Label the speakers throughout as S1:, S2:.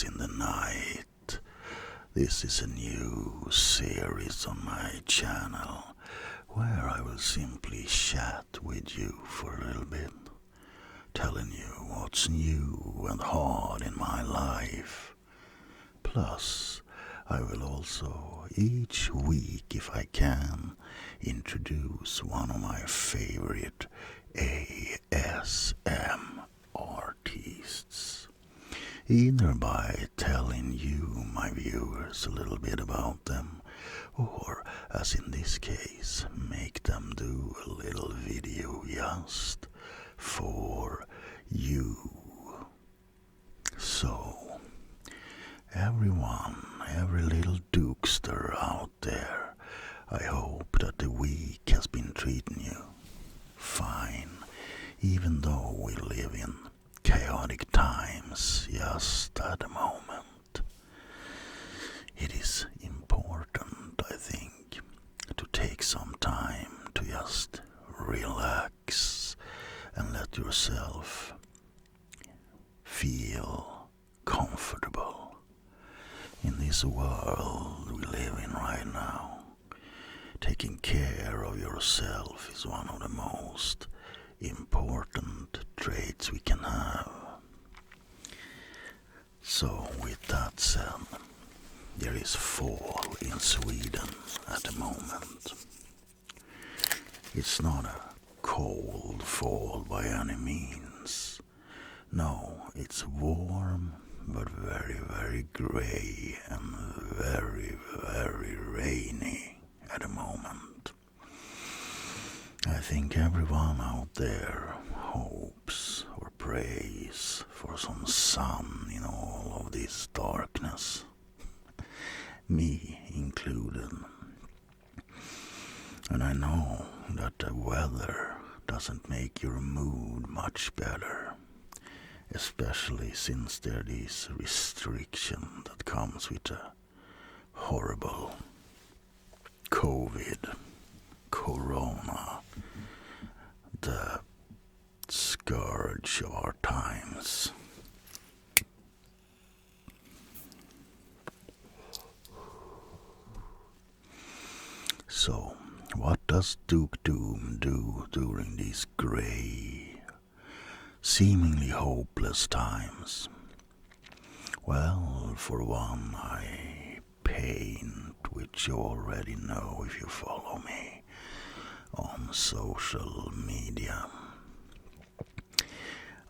S1: in the Night. This is a new series on my channel where I will simply chat with you for a little bit, telling you what's new and hard in my life. Plus, I will also each week, if I can, introduce one of my favorite ASM artists, either by telling you, my viewers, a little bit about them, or, as in this case, make them do a little video just for you. So, everyone, every little dukester out there, I hope that the week has been treating you fine, even though we live in chaotic times just at the moment. It is important, I think, to take some time to just relax and let yourself feel comfortable in this world we live in right now. Taking care of yourself is one of the most important traits we can have. So, with that said, there is fall in Sweden at the moment. It's not a cold fall by any means. No, it's warm, but very, very grey and very, very rainy at the moment. I think everyone out there hopes or prays for some sun in all of this darkness, me included. And I know that the weather doesn't make your mood much better, especially since there is this restriction that comes with a horrible Corona, the scourge of our times. So, what does Duke Doom do during these grey, seemingly hopeless times? Well, for one, I paint, which you already know if you follow me on social media.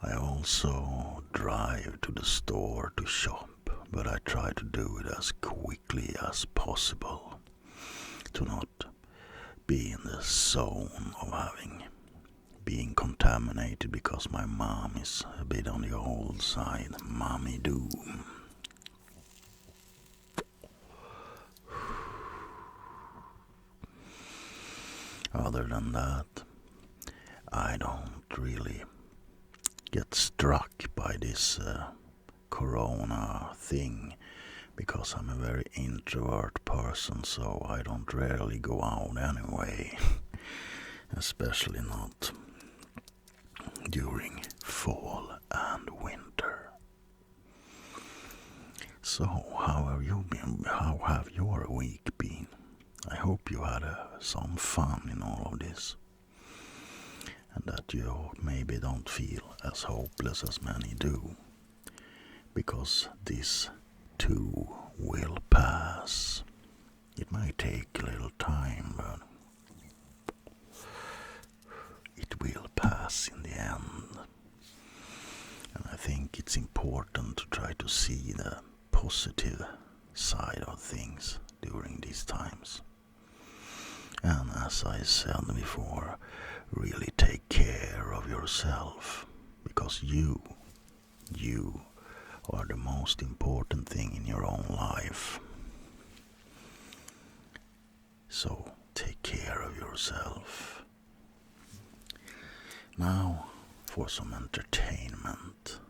S1: I also drive to the store to shop, but I try to do it as quickly as possible to not be in the zone of being contaminated, because my mom is a bit on the old side, mommy doom. Other than that, I don't really get struck by this corona thing, because I'm a very introvert person, so I don't rarely go out anyway, especially not during fall and winter. So, how have you been? How have your week been? I hope you had some fun in all of this, and that you maybe don't feel as hopeless as many do, because this too will pass. It might take a little time, but it will pass in the end. And I think it's important to try to see the positive side of things during these times. And as I said before, really take care of yourself, because you are the most important thing in your own life. So take care of yourself. Now for some entertainment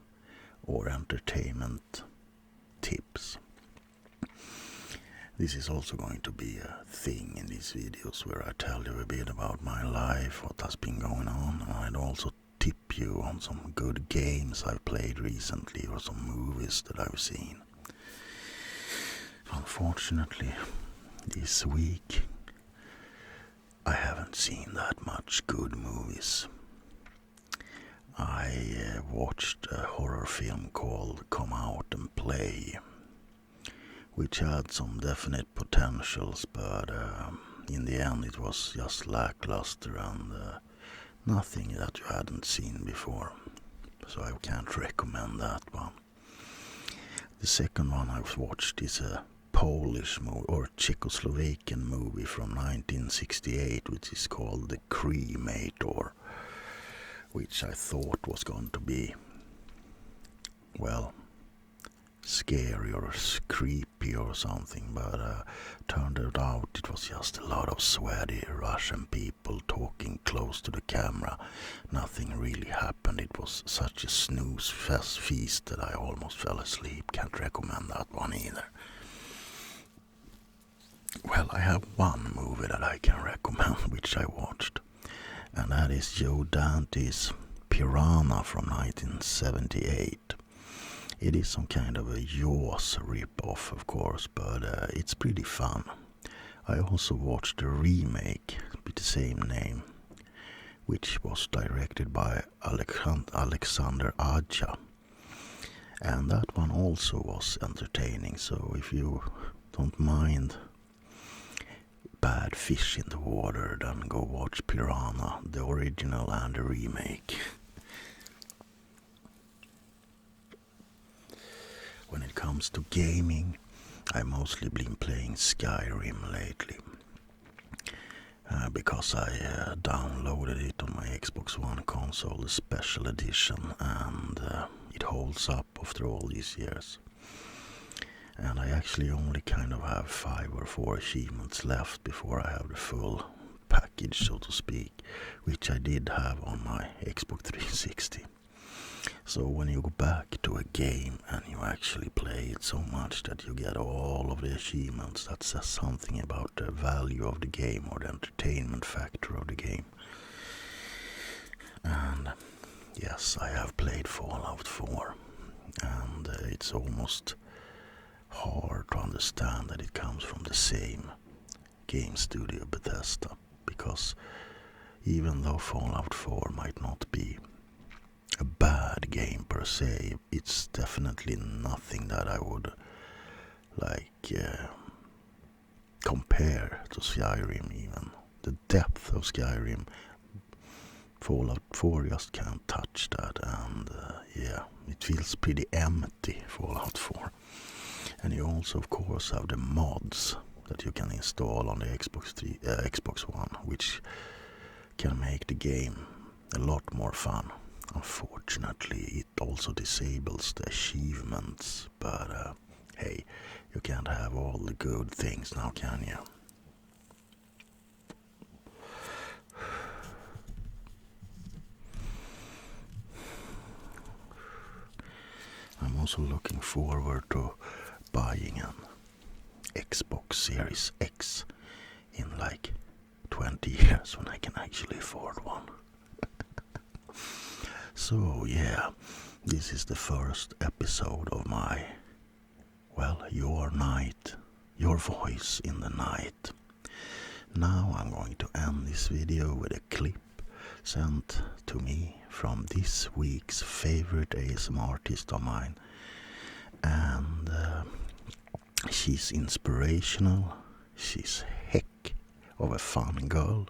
S1: tips. This is also going to be a thing in these videos where I tell you a bit about my life, what has been going on, and I'd also tip you on some good games I've played recently or some movies that I've seen. unfortunately, this week I haven't seen that much good movies. I watched a horror film called Come Out and Play, which had some definite potentials, but in the end it was just lackluster and nothing that you hadn't seen before. So I can't recommend that one. The second one I've watched is a Polish movie or Czechoslovakian movie from 1968, which is called The Cremator, which I thought was going to be, well, scary or creepy or something, but turned out it was just a lot of sweaty Russian people talking close to the camera. Nothing really happened. It was such a snooze feast that I almost fell asleep. Can't recommend that one either. Well, I have one movie that I can recommend which I watched, and that is Joe Dante's Piranha from 1978. It is some kind of a Jaws rip-off, of course, but it's pretty fun. I also watched a remake with the same name, which was directed by Alexander Aja. And that one also was entertaining, so if you don't mind bad fish in the water, then go watch Piranha, the original and the remake. When it comes to gaming, I've mostly been playing Skyrim lately, because I downloaded it on my Xbox One console, the special edition, and it holds up after all these years. And I actually only kind of have 5 or 4 achievements left before I have the full package, so to speak, which I did have on my Xbox 360. So when you go back to a game and you actually play it so much that you get all of the achievements, that says something about the value of the game or the entertainment factor of the game. And yes, I have played Fallout 4, and it's almost hard to understand that it comes from the same game studio, Bethesda, because even though Fallout 4 might not be a bad game per se, it's definitely nothing that I would compare to Skyrim. Even the depth of Skyrim, Fallout 4 just can't touch that, and it feels pretty empty, Fallout 4. And you also of course have the mods that you can install on the Xbox One, which can make the game a lot more fun. Unfortunately, it also disables the achievements, but hey, you can't have all the good things now, can you? I'm also looking forward to buying an Xbox Series X in like 20 years when I can actually afford one. So yeah, this is the first episode of my, your night, your voice in the night. Now I'm going to end this video with a clip sent to me from this week's favorite ASMR artist of mine. And she's inspirational, she's heck of a fun girl.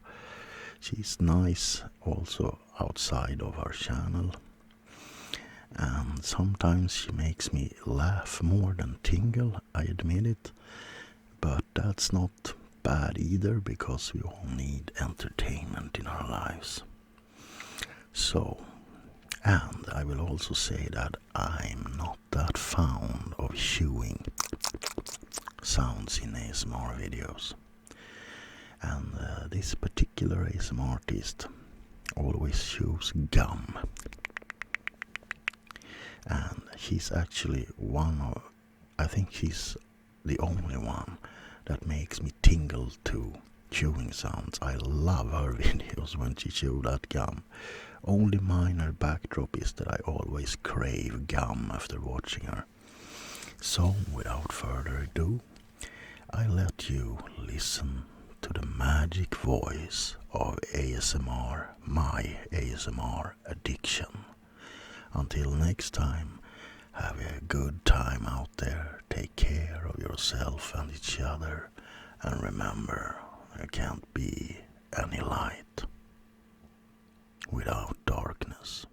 S1: She's nice also outside of her channel, and sometimes she makes me laugh more than tingle, I admit it, but that's not bad either, because we all need entertainment in our lives. So, and I will also say that I'm not that fond of chewing sounds in ASMR videos. And this particular ASMR artist always chews gum. And she's actually I think she's the only one that makes me tingle to chewing sounds. I love her videos when she chews that gum. Only minor backdrop is that I always crave gum after watching her. So, without further ado, let you listen to the magic voice of ASMR, my ASMR addiction. Until next time, have a good time out there. Take care of yourself and each other. And remember, there can't be any light without darkness.